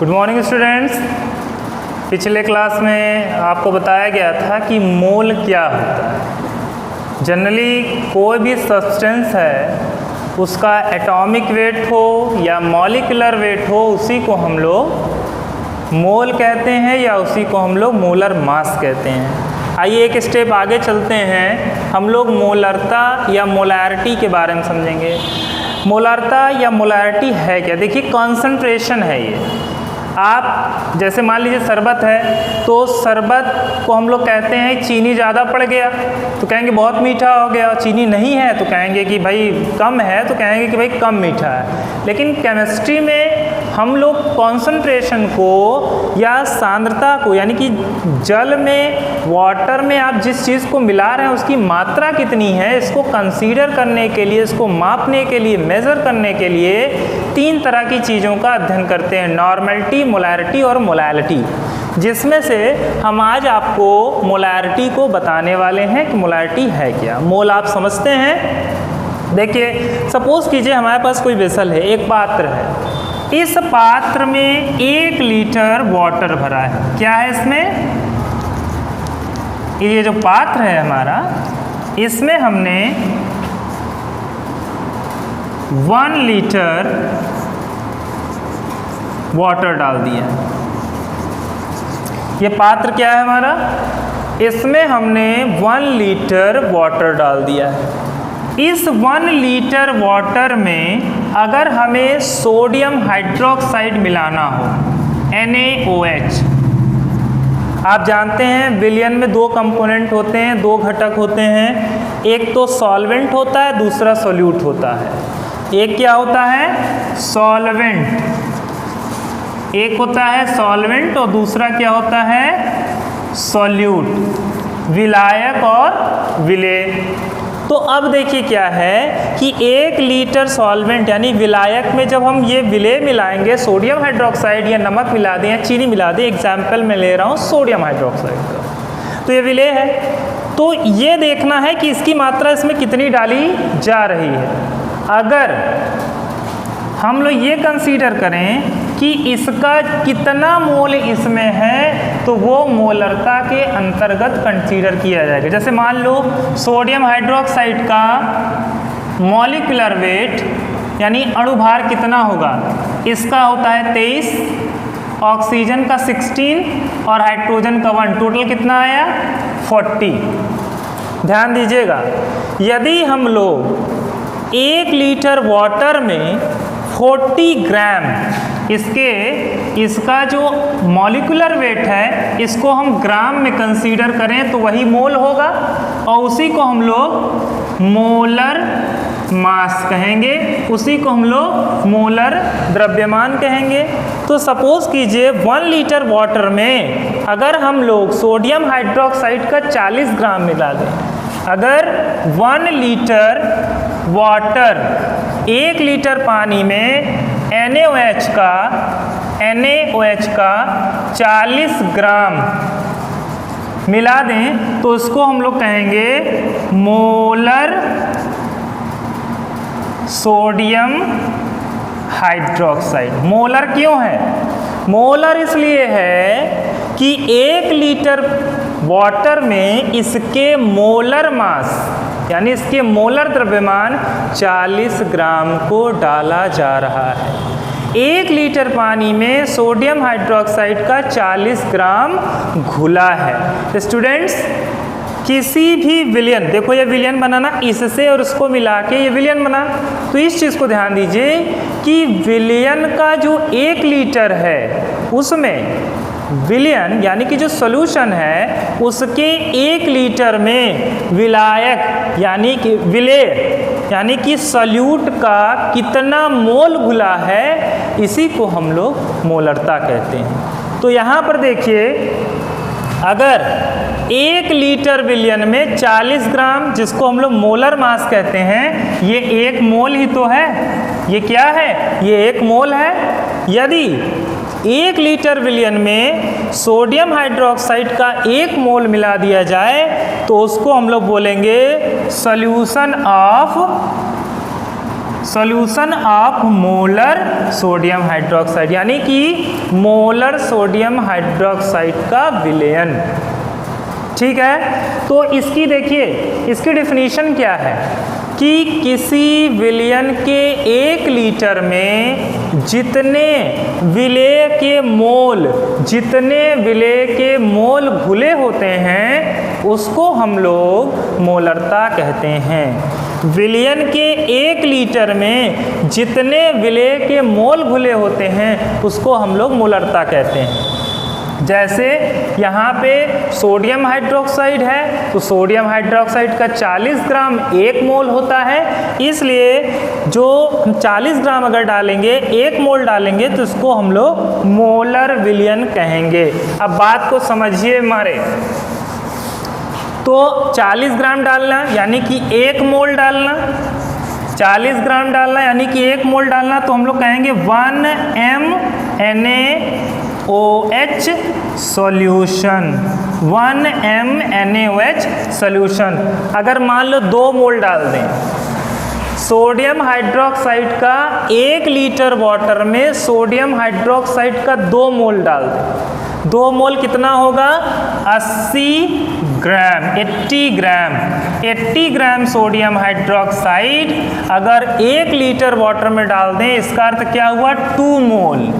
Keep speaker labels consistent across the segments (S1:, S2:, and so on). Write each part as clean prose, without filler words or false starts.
S1: Good morning students. पिछले class में आपको बताया गया था कि मोल क्या होता है। जनरली कोई भी सब्सटेंस है उसका एटॉमिक वेट हो या मॉलिक्यूलर वेट हो, उसी को हम लोग मोल कहते हैं या उसी को हम लोग मोलर मास कहते हैं। आइए एक स्टेप आगे चलते हैं, हम लोग मोलरता या मोलैरिटी के बारे में समझेंगे। मोलरता या मोलैरिटी है क्या? देखिए कॉन्सेंट्रेशन है ये। आप जैसे मान लीजिए शरबत है, तो शरबत को हम लोग कहते हैं चीनी ज़्यादा पड़ गया तो कहेंगे बहुत मीठा हो गया, चीनी नहीं है तो कहेंगे कि भाई कम है तो कहेंगे कि भाई कम मीठा है। लेकिन केमिस्ट्री में हम लोग कॉन्सेंट्रेशन को या सांद्रता को, यानी कि जल में, वाटर में आप जिस चीज़ को मिला रहे हैं उसकी मात्रा कितनी है, इसको कंसीडर करने के लिए, इसको मापने के लिए, मेज़र करने के लिए 3 तरह की चीज़ों का अध्ययन करते हैं, नॉर्मलिटी, मोलैरिटी और मोलैलिटी। जिसमें से हम आज आपको मोलैरिटी को बताने वाले हैं कि मोलैरिटी है क्या। मोल आप समझते हैं। देखिए सपोज़ कीजिए हमारे पास कोई वेसल है, एक पात्र है। इस पात्र में 1 लीटर वाटर भरा है। क्या है इसमें? ये जो पात्र है हमारा, इसमें हमने 1 लीटर वाटर डाल दिया। ये पात्र क्या है हमारा? इसमें हमने 1 लीटर वाटर डाल दिया है। इस 1 लीटर वाटर में अगर हमें सोडियम हाइड्रोक्साइड मिलाना हो, NaOH, आप जानते हैं विलयन में 2 कंपोनेंट होते हैं, 2 घटक होते हैं। एक तो सॉल्वेंट होता है, दूसरा सोल्यूट होता है। एक क्या होता है? सॉल्वेंट। एक होता है सॉल्वेंट और दूसरा क्या होता है? सोल्यूट, विलायक और विलेय। तो अब देखिए क्या है कि 1 लीटर सॉल्वेंट यानी विलायक में जब हम ये विलेय मिलाएंगे, सोडियम हाइड्रोक्साइड या नमक मिला दें या चीनी मिला दें, एग्जाम्पल मैं ले रहा हूँ सोडियम हाइड्रोक्साइड का, तो ये विलेय है। तो ये देखना है कि इसकी मात्रा इसमें कितनी डाली जा रही है। अगर हम लोग ये कंसीडर करें कि इसका कितना मोल इसमें है, तो वो मोलरता के अंतर्गत कंसीडर किया जाएगा। जैसे मान लो सोडियम हाइड्रोक्साइड का मॉलिक्यूलर वेट यानी अणुभार कितना होगा? इसका होता है 23, ऑक्सीजन का 16 और हाइड्रोजन का 1, टोटल कितना आया? 40। ध्यान दीजिएगा, यदि हम लोग 1 लीटर वाटर में 40 ग्राम इसका जो मॉलिक्यूलर वेट है, इसको हम ग्राम में कंसीडर करें तो वही मोल होगा और उसी को हम लोग मोलर मास कहेंगे, उसी को हम लोग मोलर द्रव्यमान कहेंगे। तो सपोज कीजिए 1 लीटर वाटर में अगर हम लोग सोडियम हाइड्रोक्साइड का 40 ग्राम मिला दें, अगर 1 लीटर वाटर 1 लीटर पानी में NaOH का 40 ग्राम मिला दें तो इसको हम लोग कहेंगे मोलर सोडियम हाइड्रोक्साइड। मोलर क्यों है? मोलर इसलिए है कि 1 लीटर वाटर में इसके मोलर मास यानी इसके मोलर द्रव्यमान 40 ग्राम को डाला जा रहा है। 1 लीटर पानी में सोडियम हाइड्रोक्साइड का 40 ग्राम घुला है। स्टूडेंट्स, किसी भी विलयन, देखो ये विलयन बना ना, इससे और उसको मिला के ये विलयन बना, तो इस चीज़ को ध्यान दीजिए कि विलयन का जो 1 लीटर है उसमें विलयन यानी कि जो सॉल्यूशन है उसके 1 लीटर में विलायक यानी कि विलेय यानी कि सॉल्यूट का कितना मोल घुला है, इसी को हम लोग मोलरता कहते हैं। तो यहाँ पर देखिए, अगर 1 लीटर विलयन में 40 ग्राम, जिसको हम लोग मोलर मास कहते हैं, ये 1 मोल ही तो है। ये क्या है? ये 1 मोल है। यदि 1 लीटर विलयन में सोडियम हाइड्रोक्साइड का 1 मोल मिला दिया जाए तो उसको हम लोग बोलेंगे solution of solution of molar sodium hydroxide, यानी कि मोलर सोडियम हाइड्रोक्साइड का विलयन। ठीक है, तो इसकी देखिए, इसकी डेफिनेशन क्या है कि किसी विलयन के 1 लीटर में जितने विलेय के मोल घुले होते हैं उसको हम लोग मोलरता कहते हैं। विलयन के 1 लीटर में जितने विलेय के मोल घुले होते हैं उसको हम लोग मोलरता कहते हैं। जैसे यहाँ पे सोडियम हाइड्रोक्साइड है तो सोडियम हाइड्रोक्साइड का 40 ग्राम 1 मोल होता है, इसलिए जो 40 ग्राम अगर डालेंगे 1 मोल डालेंगे तो इसको हम लोग मोलर विलयन कहेंगे। अब बात को समझिए हमारे, तो 40 ग्राम डालना यानी कि 1 मोल डालना, 40 ग्राम डालना यानी कि 1 मोल डालना, तो हम लोग कहेंगे 1 MnAOH सॉल्यूशन, 1 MnAOH सॉल्यूशन। अगर मान लो 2 मोल डाल दें सोडियम हाइड्रोक्साइड का, 1 लीटर वाटर में सोडियम हाइड्रोक्साइड का 2 मोल डाल दें, 2 मोल कितना होगा 80 ग्राम, 80 ग्राम सोडियम हाइड्रोक्साइड अगर 1 लीटर वाटर में डाल दें, इसका अर्थ क्या हुआ 2 मोल।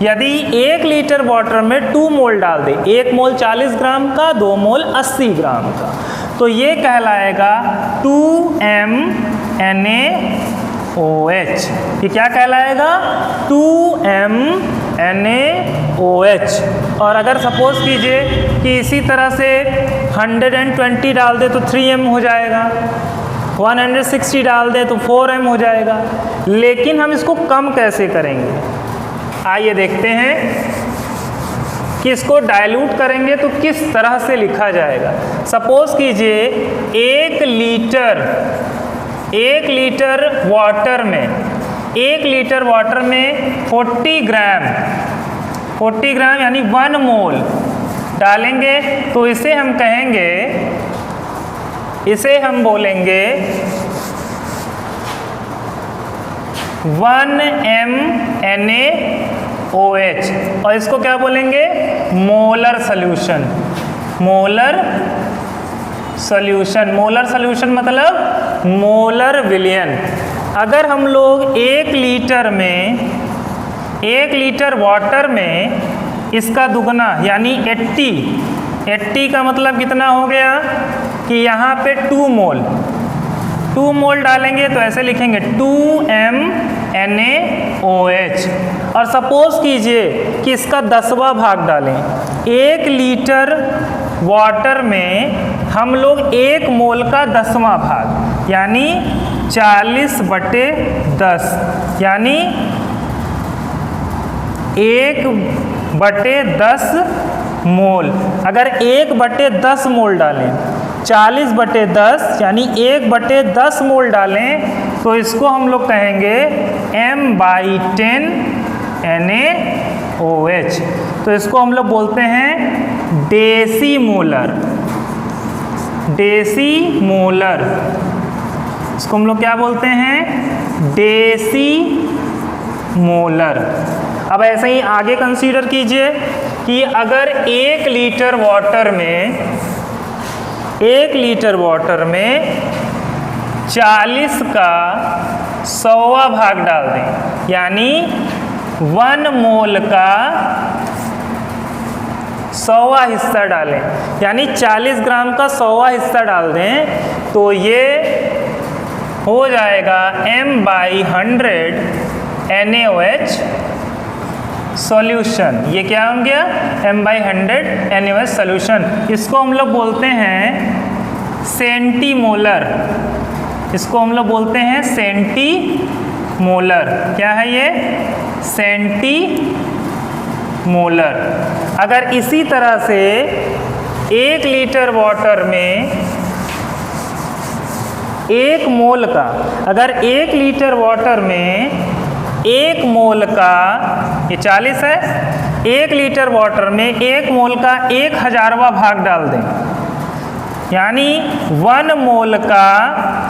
S1: यदि 1 लीटर वाटर में 2 मोल डाल दें, 1 मोल 40 ग्राम का, 2 मोल 80 ग्राम का, तो ये कहलाएगा 2MnAOH। ये क्या कहलाएगा 2MnAOH। और अगर सपोज कीजिए कि इसी तरह से 120 डाल दे तो 3M हो जाएगा, 160 डाल दे तो 4M हो जाएगा। लेकिन हम इसको कम कैसे करेंगे, आइए देखते हैं कि इसको डाइल्यूट करेंगे तो किस तरह से लिखा जाएगा। सपोज कीजिए 1 लीटर वाटर में 40 ग्राम यानी 1 मोल डालेंगे, तो इसे हम कहेंगे, इसे हम बोलेंगे 1 MnAOH, और इसको क्या बोलेंगे मोलर सॉल्यूशन। मोलर सॉल्यूशन मतलब मोलर विलयन। अगर हम लोग 1 लीटर वाटर में इसका दुगना यानी 80 का मतलब कितना हो गया कि यहाँ पे 2 मोल डालेंगे तो ऐसे लिखेंगे 2MnAOH। और सपोज कीजिए कि इसका 10वां भाग डालें, 1 लीटर वाटर में हम लोग 1 मोल का 10वां भाग यानी 40/10 यानी 1/10 मोल। अगर 1/10 मोल डालें, 40/10 यानी 1/10 मोल डालें, तो इसको हम लोग कहेंगे M/10 NaOH। तो इसको हम लोग बोलते हैं डेसीमोलर। इसको हम लोग क्या बोलते हैं डेसीमोलर। अब ऐसे ही आगे कंसीडर कीजिए कि अगर 1 लीटर वाटर में 40 का 100वां भाग डाल दें, यानी 1 मोल का 100वां हिस्सा डालें, यानी 40 ग्राम का 100वां हिस्सा डाल दें, तो ये हो जाएगा M/100 NaOH सॉल्यूशन। ये क्या हो गया M/100 NaOH सॉल्यूशन। इसको हम लोग बोलते हैं सेंटीमोलर। क्या है ये सेंटीमोलर। अगर इसी तरह से 1 लीटर वाटर में 1 मोल का, अगर 1 लीटर वाटर में 1 मोल का, ये 40 है, 1 लीटर वाटर में 1 मोल का 1000वां भाग डाल दें, यानी 1 मोल का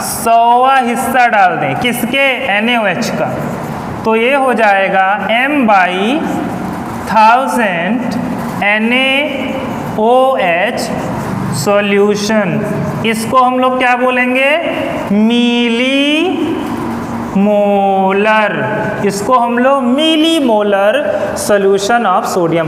S1: 100वां हिस्सा डाल दें, किसके? NaOH का, तो ये हो जाएगा m/1000 NaOH सॉल्यूशन। इसको हम लोग क्या बोलेंगे? मिली मोलर। इसको हम लोग मिली मोलर सॉल्यूशन ऑफ सोडियम